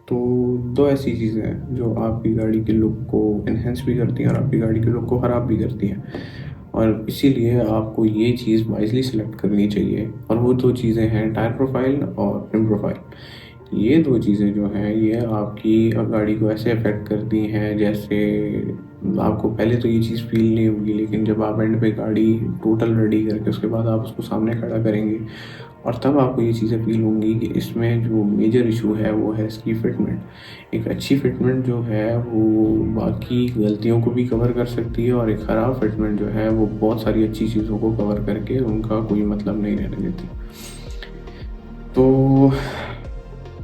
तो दो ऐसी चीज़ें हैं जो आपकी गाड़ी के लुक को एनहेंस भी करती हैं और आपकी गाड़ी के लुक को ख़राब भी करती हैं, और इसीलिए आपको ये चीज़ वाइजली सेलेक्ट करनी चाहिए। और वो दो चीज़ें हैं टायर प्रोफाइल और ट्रिम प्रोफाइल। ये दो चीज़ें जो हैं ये आपकी गाड़ी को ऐसे अफेक्ट करती हैं जैसे आपको पहले तो ये चीज़ फील नहीं होगी, लेकिन जब आप एंड पे गाड़ी टोटल रेडी करके उसके बाद आप उसको सामने खड़ा करेंगे और तब आपको ये चीज़ें फील होंगी कि इसमें जो मेजर इशू है वो है इसकी फिटमेंट। एक अच्छी फिटमेंट जो है वो बाकी गलतियों को भी कवर कर सकती है, और एक ख़राब फिटमेंट जो है वो बहुत सारी अच्छी चीज़ों को कवर करके उनका कोई मतलब नहीं रहने देती। तो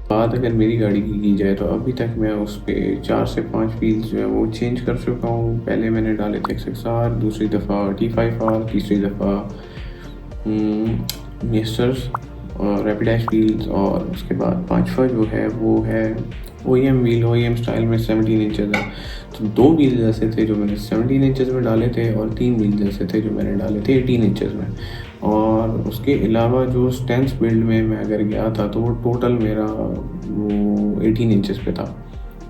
बात अगर मेरी गाड़ी की जाए तो अभी तक मैं उस पर 4 से 5 व्हील्स जो है वो चेंज कर चुका हूँ। पहले मैंने डाले थे XXR, दूसरी दफ़ा T5R, तीसरी दफ़ा मेस्टर्स और रैपिड एच व्हील्स, और उसके बाद पांचवा जो है वो है OEM व्हील। OEM स्टाइल में 17 इंचज़ है। तो 2 व्हील जैसे थे जो मैंने 17 इंचज़ में डाले थे, और 3 व्हील जैसे थे जो मैंने डाले थे 18 इंचज़ में। और उसके अलावा जो स्टेंस बिल्ड में मैं अगर गया था तो वो टोटल मेरा वो 18 इंचज़ पे था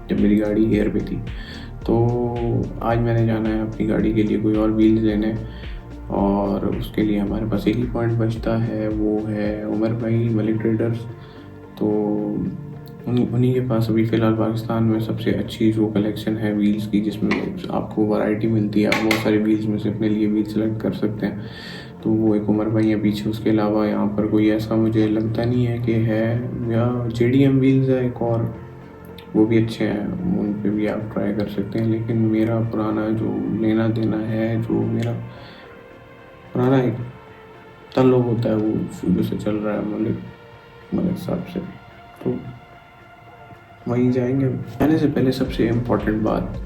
जब मेरी गाड़ी एयर पे थी। तो आज मैंने जाना है अपनी गाड़ी के लिए कोई और व्हील्स लेने, और उसके लिए हमारे पास एक ही पॉइंट बचता है, वो है उमर भाई मलिक ट्रेडर्स। तो उन्हीं के पास अभी फ़िलहाल पाकिस्तान में सबसे अच्छी जो कलेक्शन है व्हील्स की, जिसमें आपको वैरायटी मिलती है, आप बहुत सारे व्हील्स में से अपने लिए व्हील सेलेक्ट कर सकते हैं। तो वो एक उमर भाई है पीछे। उसके अलावा यहाँ पर कोई ऐसा मुझे लगता नहीं है कि है, या JDM व्हील्स है एक और, वो भी अच्छे हैं, उन पे भी आप ट्राई कर सकते हैं। लेकिन मेरा पुराना जो लेना देना है, जो मेरा पुराना एक ताल्लुक होता है वो शुरू से चल रहा है मलिक साहब से, तो वहीं जाएंगे। जाने से पहले सबसे इम्पोर्टेंट बात,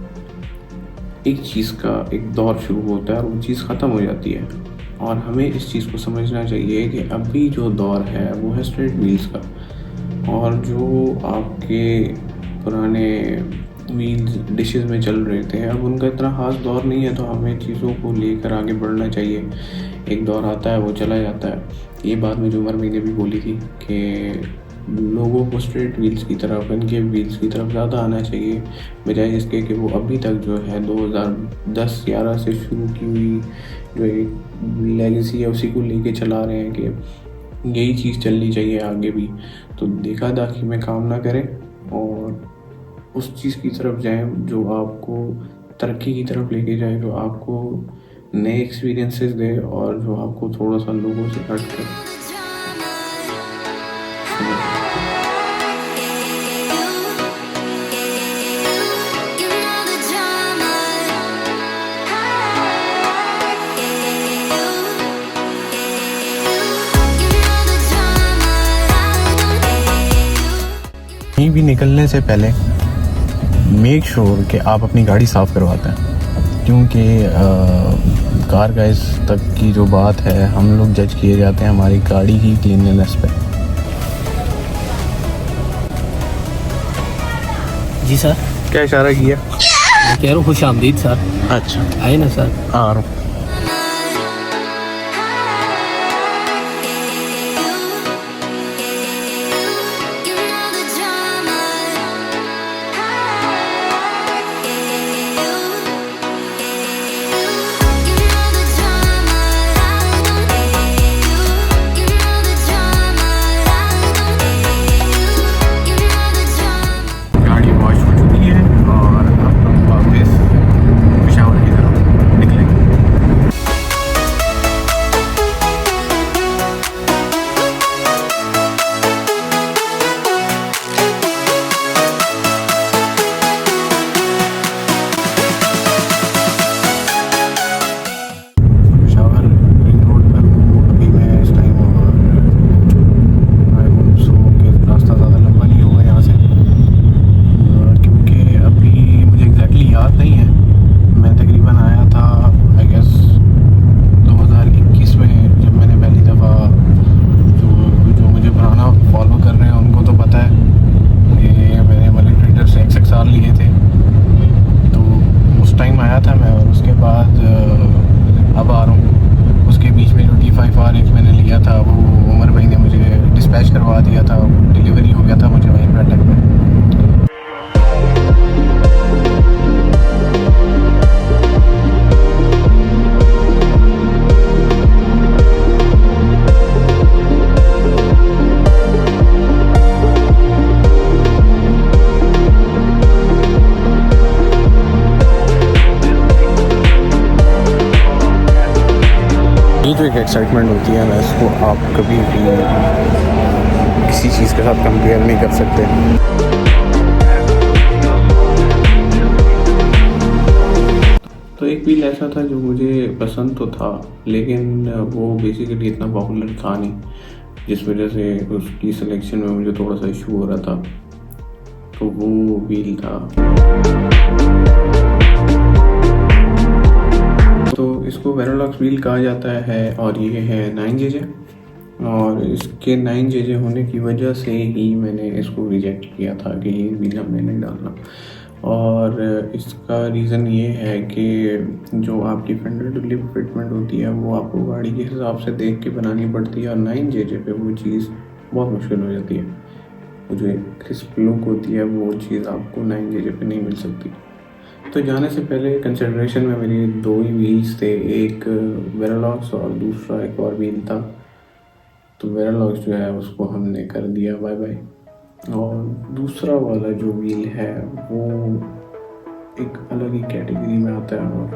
एक चीज़ का एक दौर शुरू होता है और वो चीज़ ख़त्म हो जाती है, और हमें इस चीज़ को समझना चाहिए कि अभी जो दौर है वो है स्ट्रेट व्हील्स का, और जो आपके पुराने व्हील्स डिशेस में चल रहे थे अब उनका इतना ख़ास दौर नहीं है। तो हमें चीज़ों को लेकर आगे बढ़ना चाहिए। एक दौर आता है वो चला जाता है। ये बात मुझे उमर भाई ने भी बोली थी कि लोगों को स्ट्रेट व्हील्स की तरफ, इनके व्हील्स की तरफ ज़्यादा आना चाहिए, बजाय इसके कि वो अभी तक जो है 2010-11 से शुरू की हुई जो एक लेगेसी है उसी को लेके चला रहे हैं कि यही चीज़ चलनी चाहिए आगे भी। तो देखा दाखी में काम ना करें और उस चीज़ की तरफ जाएं जो आपको तरक्की की तरफ लेके जाए, जो आपको नए एक्सपीरियंसेस दे और जो आपको थोड़ा सा लोगों से हट कर कहीं भी निकलने से पहले मेक श्योर कि आप अपनी गाड़ी साफ़ करवाते हैं, क्योंकि कार गाइस तक की जो बात है, हम लोग जज किए जाते हैं हमारी गाड़ी की क्लीनलीनेस पे। जी सर। क्या इशारा किया? मैं कह रहा हूँ खुश आमदीद सर। अच्छा, आए ना सर। आ रहा हूँ। एक्साइटमेंट होती है ना, इसको आप कभी भी किसी चीज़ के साथ कंपेयर नहीं कर सकते। तो एक व्हील ऐसा था जो मुझे पसंद तो था, लेकिन वो बेसिकली इतना पॉपुलर था नहीं, जिस वजह से उसकी सिलेक्शन में मुझे थोड़ा सा इशू हो रहा था। तो वो व्हील था, तो इसको वेरोलॉक्स व्हील कहा जाता है और ये है 9JJ। और इसके 9JJ होने की वजह से ही मैंने इसको रिजेक्ट किया था कि ये व्हील हमने नहीं डालना। और इसका रीज़न ये है कि जो आपकी फेंडर टू लिप फिटमेंट होती है वो आपको गाड़ी के हिसाब से देख के बनानी पड़ती है, और 9JJ पे वो चीज़ बहुत मुश्किल हो जाती है। वो जो एक क्रिस्प लुक होती है वो चीज़ आपको 9JJ पे नहीं मिल सकती। तो जाने से पहले कंसिडरेशन में मेरी 2 ही व्हील्स थे, एक वेरोलॉक्स और दूसरा एक और व्हील था। तो वेरोलॉक्स जो है उसको हमने कर दिया बाय बाय, और दूसरा वाला जो व्हील है वो एक अलग ही कैटेगरी में आता है और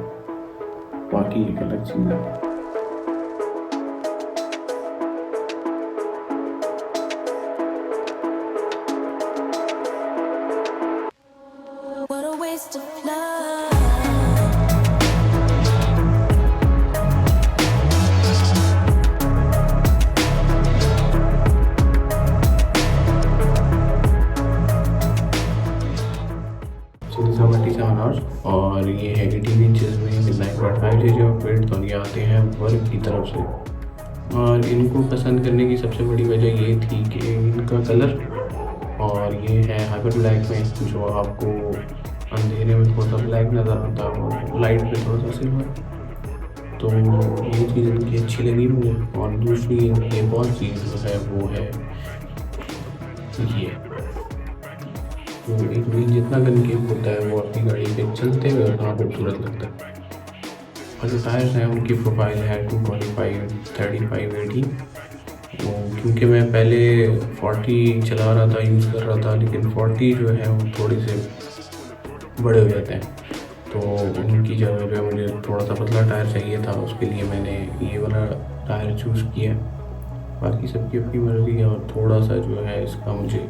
बाकी एक अलग चीज़ है। What a waste of love. और ये है 18 इंचज़ में 9.5JJ ऑफ वेट, और ये आते हैं वर्क की तरफ से। और इनको पसंद करने की सबसे बड़ी वजह ये थी कि इनका कलर, और ये है हाइपर ब्लैक में, जो आपको अंधेरे में थोड़ा सा ब्लैक नज़र आता है और लाइट पे थोड़ा सा सिल्वर। तो ये चीज़ इनकी अच्छी लगी मुझे। और दूसरी इनकी एक और चीज़ जो है वो है ये, तो एक व्हील जितना कनकेव होता है वो अपनी गाड़ी पे चलते हुए उतना खूबसूरत लगता है। और जो टायर्स हैं उनकी प्रोफाइल है 225 35 80। क्योंकि मैं पहले 40 चला रहा था, यूज़ कर रहा था, लेकिन 40 जो है वो थोड़े से बड़े हो जाते हैं, तो उनकी जगह पे मुझे थोड़ा सा पतला टायर चाहिए था। उसके लिए मैंने ये वाला टायर चूज़ किया। बाकी सबकी अपनी मर्ज़ी है, और थोड़ा सा जो है इसका मुझे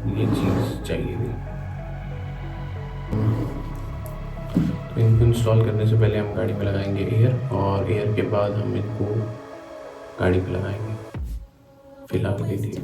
ये चीज़ चाहिए थी। तो इनको इंस्टॉल करने से पहले हम गाड़ी में लगाएंगे एयर, और एयर के बाद हम इनको गाड़ी पे लगाएंगे। फिलहाल के लिए